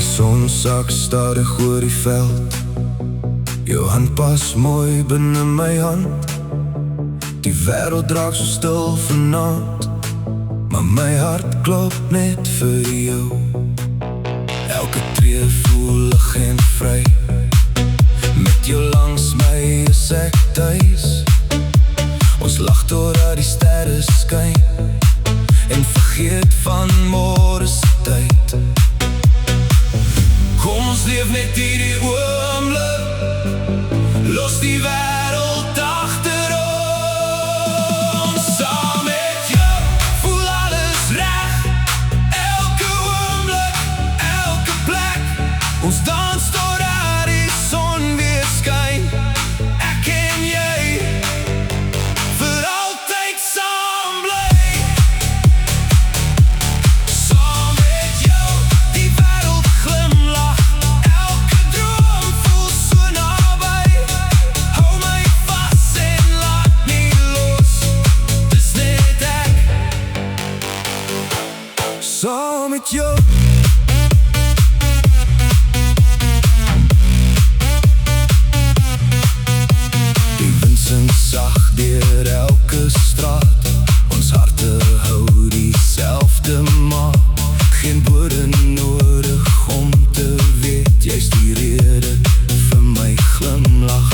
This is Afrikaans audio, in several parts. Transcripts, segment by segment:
son sak stadig oor die veld. Jou hand pas mooi binne my hand. Die wêreld draak so stil vanaand, maar my hart klop net vir jou. Elke tree voel lig en vry. Met jou langs my is ek tuis. Ons lag totdat die sterre skyn en vergeet van môre se tyd. Kom ons leef net hierdie oomblik, los die wêreld agter ons. Saam met jou voel alles reg, elke oomblik, elke plek. Ons dans totdat die son weer skyn. Ek en jy vir altyd saam bly. Saam met jou die wêreld glimlag, elke droom voel so naby. Hou my vas en laat nie los, dis net ek. Saam met jou. Sag deur elke straat, ons harte hou dieselfde maat. Geen woorde nodig om te weet, jy's die rede vir my glimlach.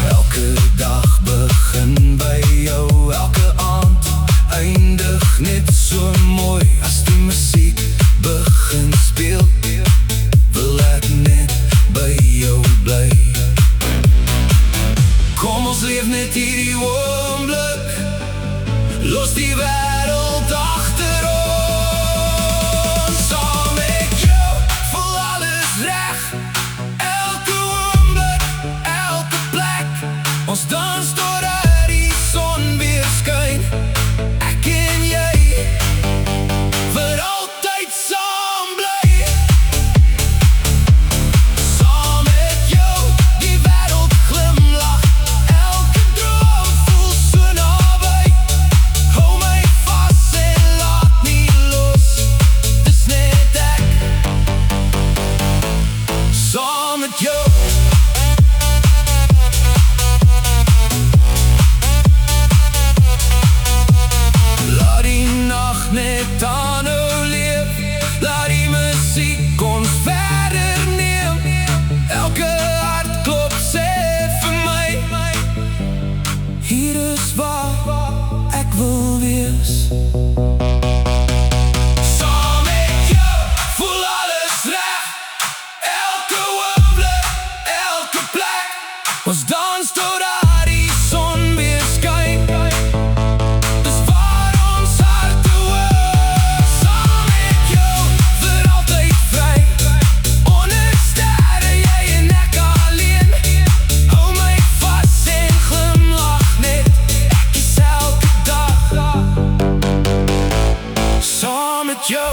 Elke dag begin by jou, elke aand eindig net so mooi. As die musiek begin speel, wil ek net by jou bly. Kom ons leef net hierdie oomblik, los die wêreld agter ons. Saam met jou voel alles reg, elke oomblik, elke plek. Ons dans totdat die son weer skyn. Ek en jy vir altyd saam bly. Saam met jou die wêreld glimlag, met jou. Laat die nacht net aanhou leef, laat die musiek ons verder neem. Elke hart klop sê vir my, hier is waar ek wil wees. Ons dans totdat die son weer skyn. Dis waar ons harte hoor. Saam met jou vir altyd vry. Onder sterre, jy en ek alleen. Hou my vas en glimlach net, ek kies elke dag. Saam met jou.